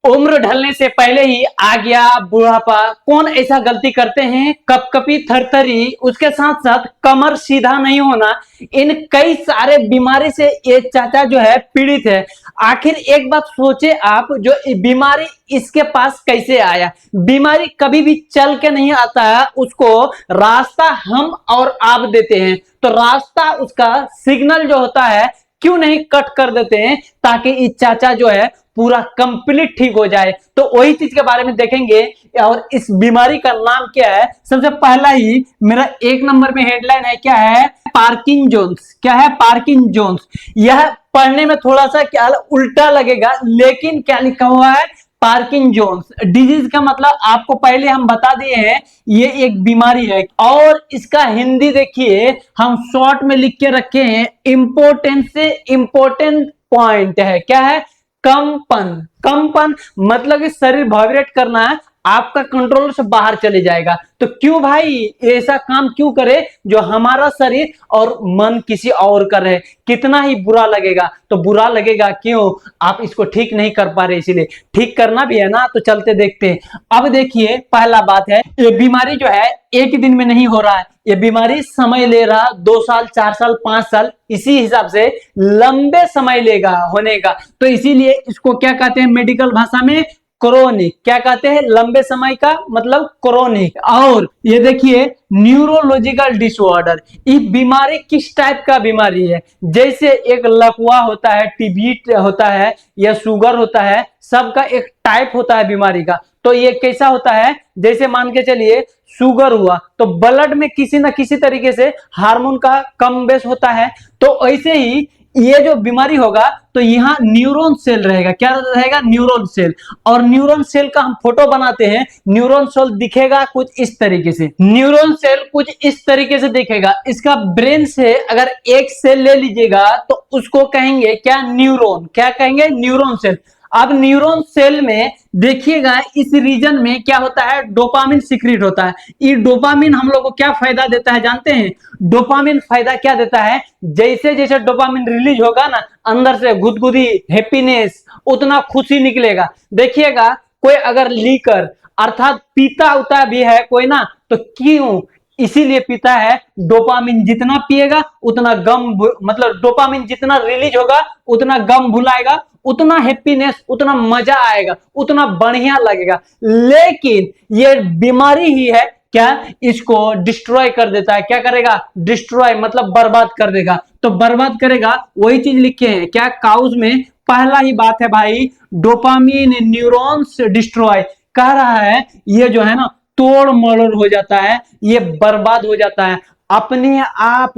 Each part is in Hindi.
उम्र ढलने से पहले ही आ गया बुढ़ापा। कौन ऐसा गलती करते हैं? कपकपी, थरथरी, उसके साथ साथ कमर सीधा नहीं होना, इन कई सारे बीमारी से ये चाचा जो है पीड़ित है। आखिर एक बात सोचे आप, जो बीमारी इसके पास कैसे आया? बीमारी कभी भी चल के नहीं आता है, उसको रास्ता हम और आप देते हैं। तो रास्ता उसका सिग्नल जो होता है क्यों नहीं कट कर देते हैं, ताकि इस चाचा जो है पूरा कंप्लीट ठीक हो जाए। तो वही चीज के बारे में देखेंगे। और इस बीमारी का नाम क्या है? सबसे पहला ही मेरा एक नंबर में हेडलाइन है, क्या है? पार्किंसंस। क्या है? पार्किंसंस। यह पढ़ने में थोड़ा सा क्या उल्टा लगेगा, लेकिन क्या लिखा हुआ है? पार्किंसंस डिजीज का मतलब आपको पहले हम बता दिए हैं, ये एक बीमारी है। और इसका हिंदी देखिए, हम शॉर्ट में लिख के रखे हैं, इंपोर्टेंट से इंपोर्टेंट पॉइंट है। क्या है? कंपन। कंपन मतलब कि शरीर वाइब्रेट करना है, आपका कंट्रोल से बाहर चले जाएगा। तो क्यों भाई ऐसा काम क्यों करे जो हमारा शरीर और मन किसी और का रहे? कितना ही बुरा लगेगा। तो बुरा लगेगा क्यों? आप इसको ठीक नहीं कर पा रहे, इसीलिए ठीक करना भी है ना। तो चलते देखते हैं। अब देखिए, पहला बात है, ये बीमारी जो है एक ही दिन में नहीं हो रहा है। ये बीमारी समय ले रहा, 2 साल, 4 साल, 5 साल, इसी हिसाब से लंबे समय लेगा होने का। तो इसीलिए इसको क्या कहते हैं मेडिकल भाषा में? क्रोनिक। क्या कहते हैं? लंबे समय का मतलब क्रोनिक। और ये देखिए, न्यूरोलॉजिकल डिसऑर्डर। ये बीमारी किस टाइप का बीमारी है? जैसे एक लकवा होता है, टीबी होता है, या शुगर होता है, सबका एक टाइप होता है बीमारी का। तो ये कैसा होता है? जैसे मान के चलिए शुगर हुआ, तो ब्लड में किसी ना किसी तरीके से हार्मोन का कम बेस होता है। तो ऐसे ही ये जो बीमारी होगा, तो यहाँ न्यूरॉन सेल रहेगा। क्या रहेगा? Neuron cell. और न्यूरॉन सेल का हम फोटो बनाते हैं, न्यूरॉन सेल दिखेगा कुछ इस तरीके से। न्यूरॉन सेल कुछ इस तरीके से दिखेगा। इसका ब्रेन से अगर एक सेल ले लीजिएगा, तो उसको कहेंगे क्या? न्यूरॉन। क्या कहेंगे? Neuron cell. अब न्यूरॉन सेल में देखिएगा, इस रीजन में क्या होता है? डोपामिन सीक्रेट होता है। ये डोपामिन हम लोग को क्या फायदा देता है जानते हैं? डोपामिन फायदा क्या देता है? जैसे जैसे डोपामिन रिलीज होगा ना, अंदर से गुदगुदी, हैप्पीनेस, उतना खुशी निकलेगा। देखिएगा, कोई अगर लीकर अर्थात पीता उता भी है कोई ना, तो क्यों इसीलिए पीता है? डोपामिन जितना पिएगा उतना गम, मतलब डोपामिन जितना रिलीज होगा उतना गम भुलाएगा, उतना हैप्पीनेस, उतना मजा आएगा, उतना बढ़िया लगेगा। लेकिन ये बीमारी ही है क्या? इसको डिस्ट्रॉय कर देता है। क्या करेगा? डिस्ट्रॉय मतलब बर्बाद कर देगा। तो बर्बाद करेगा, वही चीज लिखे हैं क्या? काउज में पहला ही बात है भाई, डोपामिन न्यूरॉन्स डिस्ट्रॉय। कह रहा है ये जो है ना, तोड़ मरोड़ हो जाता है, ये बर्बाद हो जाता है, अपने आप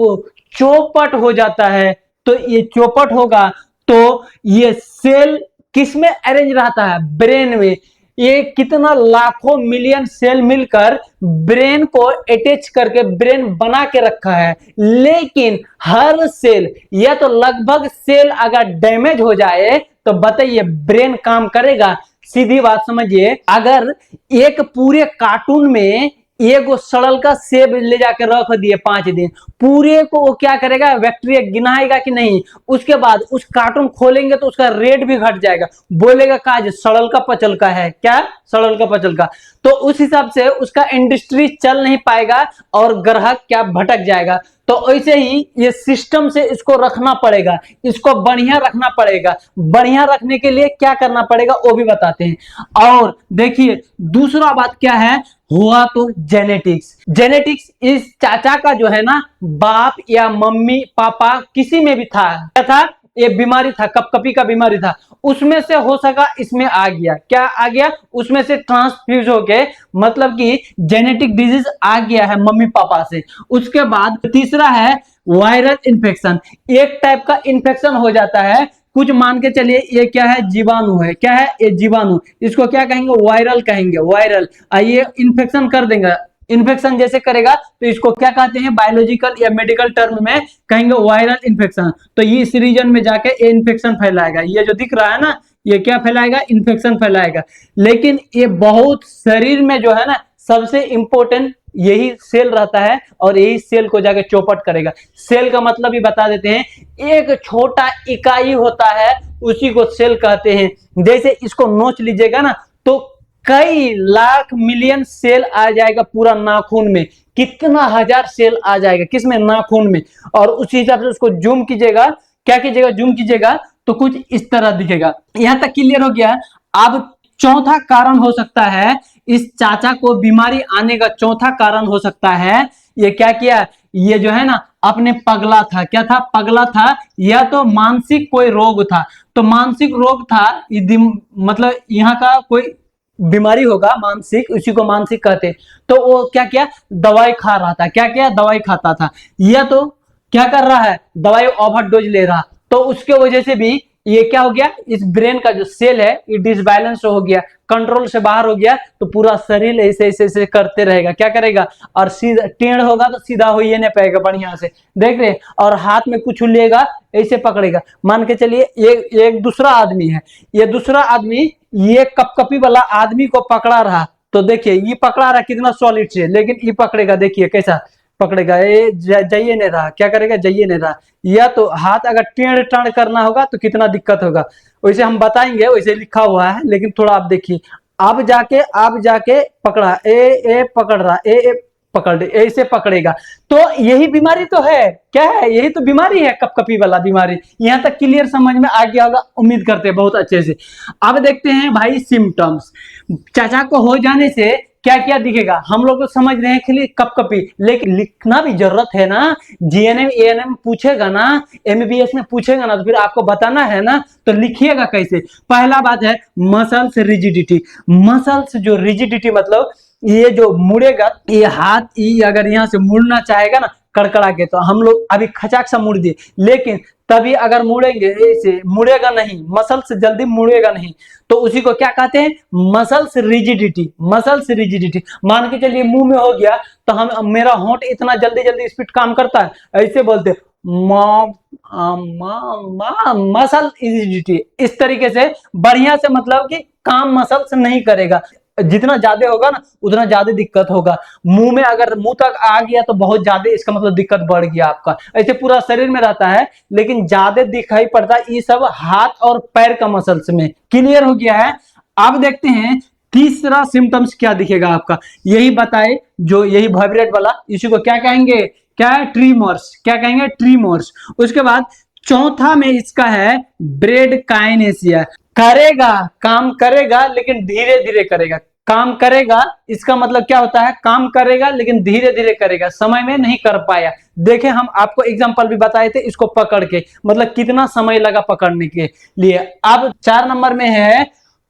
चौपट हो जाता है। तो ये चौपट होगा, तो ये सेल किस में अरेंज रहता है? ब्रेन में। ये कितना लाखों मिलियन सेल मिलकर ब्रेन को अटैच करके ब्रेन बना के रखा है। लेकिन हर सेल, या तो लगभग सेल अगर डैमेज हो जाए, तो बताइए ब्रेन काम करेगा? सीधी बात समझिए, अगर एक पूरे कार्टून में एगो सड़ल का सेब ले जाकर रख दिए 5 दिन, पूरे को वो क्या करेगा? बैक्टीरिया गिनाएगा कि नहीं? उसके बाद उस कार्टून खोलेंगे तो उसका रेट भी घट जाएगा, बोलेगा काज सड़ल का पचल का है। क्या? सड़ल का पचल का। तो उस हिसाब से उसका इंडस्ट्री चल नहीं पाएगा और ग्राहक क्या भटक जाएगा। तो ऐसे ही ये सिस्टम से इसको रखना पड़ेगा, इसको बढ़िया रखना पड़ेगा। बढ़िया रखने के लिए क्या करना पड़ेगा वो भी बताते हैं। और देखिए, दूसरा बात क्या है? हुआ तो जेनेटिक्स। जेनेटिक्स इस चाचा का जो है ना, बाप या मम्मी पापा किसी में भी था। क्या था? ये बीमारी था, कपकपी का बीमारी था, उसमें से हो सका इसमें आ गया। क्या आ गया? उसमें से ट्रांसफ्यूज होके, मतलब कि जेनेटिक डिजीज आ गया है मम्मी पापा से। उसके बाद तीसरा है वायरल इन्फेक्शन। एक टाइप का इन्फेक्शन हो जाता है, कुछ मान के चलिए ये क्या है? जीवाणु है। क्या है? ये जीवाणु। इसको क्या कहेंगे? वायरल कहेंगे। वायरल ये इन्फेक्शन कर देंगे। इन्फेक्शन जैसे करेगा तो इसको क्या कहते हैं? बायोलॉजिकल या मेडिकल टर्म में कहेंगे वायरल इन्फेक्शन। तो ये इस रीजन में जाके ये इन्फेक्शन फैलाएगा। ये जो दिख रहा है ना, ये क्या फैलाएगा? इन्फेक्शन फैलाएगा। लेकिन ये बहुत शरीर में जो है ना, सबसे इंपॉर्टेंट यही सेल रहता है, और यही सेल को जाके चौपट करेगा। सेल का मतलब ही बता देते हैं, एक छोटा इकाई होता है, उसी को सेल कहते हैं। जैसे इसको नोच लीजिएगा ना तो कई लाख मिलियन सेल आ जाएगा पूरा नाखून में, कितना हजार सेल आ जाएगा किसमें, नाखून में। और उसी हिसाब से उसको जूम कीजिएगा, क्या कीजिएगा, जूम कीजिएगा तो कुछ इस तरह दिखेगा। यहां तक क्लियर हो गया। अब चौथा कारण हो सकता है इस चाचा को बीमारी आने का, चौथा कारण हो सकता है ये क्या किया, ये जो है ना अपने पगला था, क्या था, पगला था, या तो मानसिक कोई रोग था। तो मानसिक रोग था, मतलब यहाँ का कोई बीमारी होगा मानसिक, उसी को मानसिक कहते। तो वो क्या किया, दवाई खा रहा था, क्या किया, दवाई खाता था, या तो क्या कर रहा है, दवाई ओवरडोज ले रहा, तो उसके वजह से भी ये क्या हो गया, इस ब्रेन का जो सेल है ये डिसबैलेंस हो गया, कंट्रोल से बाहर हो गया। तो पूरा शरीर ऐसे ऐसे ऐसे करते रहेगा, क्या करेगा, और सीधा टेढ़ होगा तो सीधा हो ही नहीं पाएगा बढ़िया से, देख रहे। और हाथ में कुछ लेगा ऐसे पकड़ेगा। मान के चलिए एक दूसरा आदमी है, ये दूसरा आदमी ये कपकपी वाला आदमी को पकड़ा रहा, तो देखिए ये पकड़ा रहा कितना सॉलिड से, लेकिन ये पकड़ेगा, देखिए कैसा पकड़ेगा, ये जाइए नहीं रहा, क्या करेगा, जाइए नहीं रहा। या तो हाथ अगर टेढ़ टाढ़ करना होगा तो कितना दिक्कत होगा, वैसे हम बताएंगे, वैसे लिखा हुआ है, लेकिन थोड़ा आप देखिए। अब जाके पकड़ा, ए पकड़ रहा, ए पकड़ दे, ऐसे पकड़ेगा। तो यही बीमारी तो है, क्या है, यही तो बीमारी है, कपकपी वाला बीमारी। यहां तक क्लियर समझ में आ गया होगा, उम्मीद करते हैं बहुत अच्छे से। अब देखते हैं भाई सिम्टम्स, चाचा को हो जाने से क्या क्या दिखेगा। हम लोग तो समझ रहे हैं खाली कपकपी, लेकिन लिखना भी जरूरत है ना, जीएनएम एएनएम पूछेगा ना, एमबीबीएस में पूछेगा ना, तो फिर आपको बताना है ना, तो लिखिएगा कैसे। पहला बात है मसल्स रिजिडिटी। मसल्स जो रिजिडिटी मतलब ये जो मुड़ेगा, ये हाथ ये अगर यहाँ से मुड़ना चाहेगा ना कड़कड़ा के, तो हम लोग अभी खचाक सा मुड़ दिए, लेकिन तभी अगर मुड़ेंगे ऐसे मुड़ेगा नहीं, मसल्स जल्दी मुड़ेगा नहीं, तो उसी को क्या कहते हैं, मसल्स रिजिडिटी। मसल्स रिजिडिटी मान के चलिए मुंह में हो गया, तो हम मेरा होंठ इतना जल्दी जल्दी स्पीड काम करता है, ऐसे बोलते मसल रिजिडिटी, इस तरीके से बढ़िया से, मतलब कि काम मसल्स नहीं करेगा। जितना ज्यादा होगा ना उतना ज्यादा दिक्कत होगा। मुंह में अगर मुंह तक आ गया तो बहुत ज्यादा, इसका मतलब दिक्कत बढ़ गया आपका। ऐसे पूरा शरीर में रहता है, लेकिन ज्यादा दिखाई पड़ता है ये सब हाथ और पैर का मसल्स में। क्लियर हो गया है। अब देखते हैं तीसरा सिम्टम्स क्या दिखेगा आपका, यही बताए जो यही वाइब्रेट वाला, इसी को क्या कहेंगे, क्या है, ट्रीमर्स, क्या कहेंगे, ट्रीमर्स। उसके बाद चौथा में इसका है ब्रेड काइनेसिया। करेगा, काम करेगा, लेकिन धीरे धीरे करेगा। काम करेगा इसका मतलब क्या होता है, काम करेगा लेकिन धीरे धीरे करेगा, समय में नहीं कर पाया। देखे हम आपको एग्जांपल भी बताए थे इसको पकड़ के, मतलब कितना समय लगा पकड़ने के लिए। अब 4 नंबर में है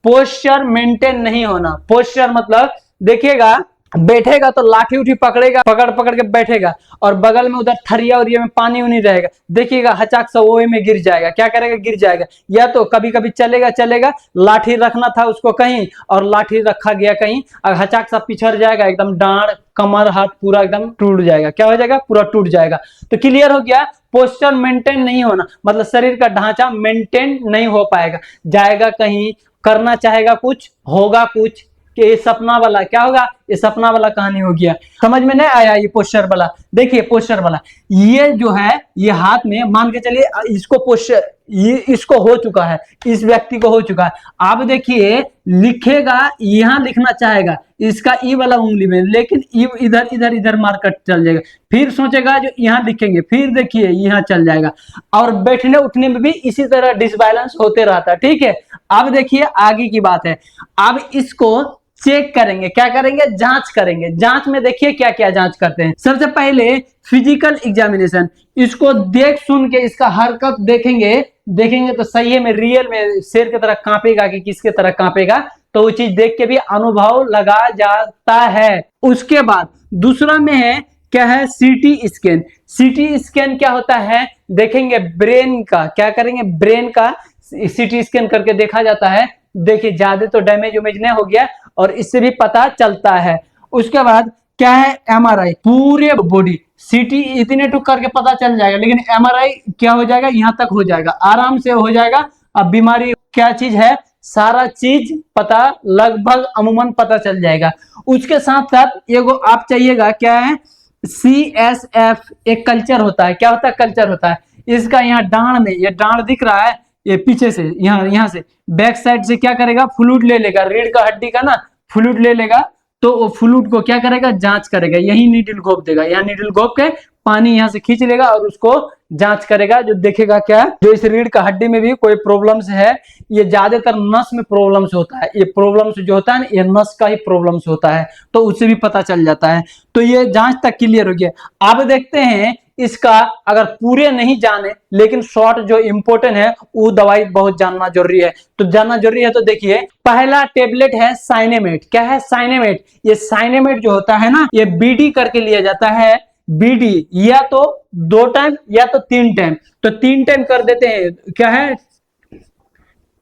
पोस्चर मेंटेन नहीं होना। पोस्चर मतलब देखिएगा, बैठेगा तो लाठी उठी पकड़ेगा, पकड़ पकड़ के बैठेगा, और बगल में उधर थरिया उरिया में पानी उनी रहेगा, देखिएगा हचाक से ओए में गिर जाएगा, क्या करेगा, गिर जाएगा। या तो कभी कभी चलेगा, लाठी रखना था उसको कहीं और लाठी रखा गया कहीं, और हचाक सा पिछड़ जाएगा, एकदम डांड कमर हाथ पूरा एकदम टूट जाएगा, क्या हो जाएगा, पूरा टूट जाएगा। तो क्लियर हो गया, पोस्चर मेंटेन नहीं होना मतलब शरीर का ढांचा मेंटेन नहीं हो पाएगा, जाएगा कहीं, करना चाहेगा कुछ, होगा कुछ, कि ये सपना वाला क्या होगा, ये सपना वाला कहानी हो गया। समझ में नहीं आया ये पोस्चर वाला। देखिए पोस्चर वाला ये जो है, ये हाथ में मान के चलिए इसको पोस्चर, ये इसको हो चुका है, इस व्यक्ति को हो चुका है। आप देखिए लिखेगा, यहां लिखना चाहेगा इसका ई वाला उंगली में, लेकिन ई इधर इधर इधर मार्कर चल जाएगा, फिर सोचेगा जो यहां लिखेंगे, फिर देखिए यहां चल जाएगा, और बैठने उठने में भी इसी तरह डिसबैलेंस होते रहता है। ठीक है, अब देखिए आगे की बात है। अब इसको चेक करेंगे, क्या करेंगे, जांच करेंगे। जांच में देखिए क्या क्या जांच करते हैं। सबसे पहले फिजिकल एग्जामिनेशन, इसको देख सुन के इसका हरकत देखेंगे तो सही है में रियल में शेर की तरह कांपेगा कि किसके तरह कांपेगा, तो वो चीज देख के भी अनुभव लगा जाता है। उसके बाद दूसरा में है क्या है, सीटी स्कैन। सीटी स्कैन क्या होता है, देखेंगे ब्रेन का, क्या करेंगे, ब्रेन का सीटी स्कैन करके देखा जाता है। देखिए ज्यादा तो डैमेज उमेज नहीं हो गया, और इससे भी पता चलता है। उसके बाद क्या है, एमआरआई, पूरे बॉडी। सीटी इतने टुक करके पता चल जाएगा, लेकिन एमआरआई क्या हो जाएगा, यहां तक हो जाएगा, आराम से हो जाएगा। अब बीमारी क्या चीज है, सारा चीज पता लगभग अमूमन पता चल जाएगा। उसके साथ साथ एगो आप चाहिएगा, क्या है, CSF, एक कल्चर होता है। क्या होता है, कल्चर होता है। इसका यहाँ डांड में, ये डांड दिख रहा है, ये पीछे से, यहाँ से बैक साइड से क्या करेगा, फ्लूइड ले लेगा, रीढ़ का हड्डी का ना फ्लूइड ले लेगा, तो वो फ्लूइड को क्या करेगा, जांच करेगा, यही नीडल घोप देगा, यहाँ नीडल घोप के पानी यहाँ से खींच लेगा और उसको जांच करेगा, जो देखेगा क्या, जो इस रीढ़ का हड्डी में भी कोई प्रॉब्लम्स है, ये ज्यादातर नस में प्रॉब्लम्स होता है, ये प्रॉब्लम्स जो होता है ना, ये नस का ही प्रॉब्लम्स होता है, तो उससे भी पता चल जाता है। तो ये जांच तक क्लियर हो गया। अब देखते हैं इसका, अगर पूरे नहीं जाने लेकिन शॉर्ट जो इंपॉर्टेंट है वो दवाई बहुत जानना जरूरी है, तो जानना जरूरी है। तो देखिए पहला टेबलेट है साइनेमेट। क्या है साइनेमेट, ये साइनेमेट जो होता है ना, ये बीडी करके लिया जाता है, बीडी या तो 2 टाइम या तो 3 टाइम, तो 3 टाइम कर देते हैं, क्या है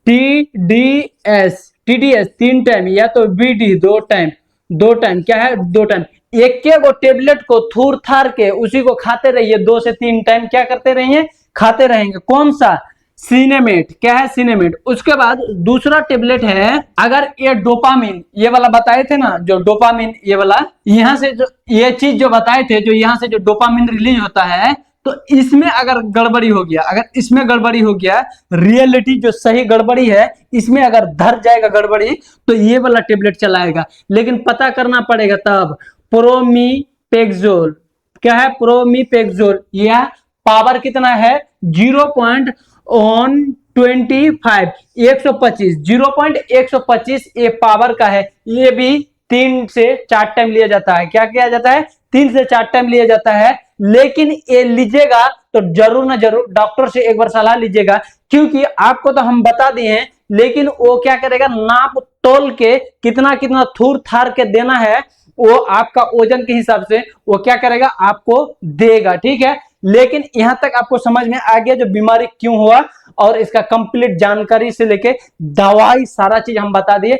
टीडीएस, टीडीएस 3 टाइम या तो बीडी 2 टाइम, 2 टाइम क्या है 2 टाइम, एक वो टेबलेट को थूर थार के उसी को खाते रहिए, 2 से 3 टाइम क्या करते रहिए, खाते रहेंगे। कौन सा, सिनेमेट। क्या है सिनेमेट। उसके बाद दूसरा टेबलेट है, अगर ये डोपामिन, ये वाला बताए थे ना, जो डोपामिन ये वाला, यहां से जो ये चीज जो बताए थे, जो यहां से जो डोपामिन रिलीज होता है, तो इसमें अगर गड़बड़ी हो गया, अगर इसमें गड़बड़ी हो गया, रियलिटी जो सही गड़बड़ी है इसमें अगर धर जाएगा गड़बड़ी, तो ये वाला टेबलेट चलाएगा, लेकिन पता करना पड़ेगा तब। प्रोमीपेक्सोल। क्या है प्रोमीपेक्सोल, यह पावर कितना है 0.125, 125, 0.125 ये पावर का है। ये भी 3 से 4 टाइम लिया जाता है। क्या किया जाता है, 3 से 4 टाइम लिया जाता है, लेकिन ये लीजिएगा तो जरूर ना जरूर डॉक्टर से एक बार सलाह लीजिएगा, क्योंकि आपको तो हम बता दिए हैं, लेकिन वो क्या करेगा, नाप तोल के कितना कितना थूर थार के देना है, वो आपका वजन के हिसाब से वो क्या करेगा, आपको देगा। ठीक है, लेकिन यहां तक आपको समझ में आ गया जो बीमारी क्यों हुआ, और इसका कंप्लीट जानकारी से लेके दवाई सारा चीज हम बता दिए।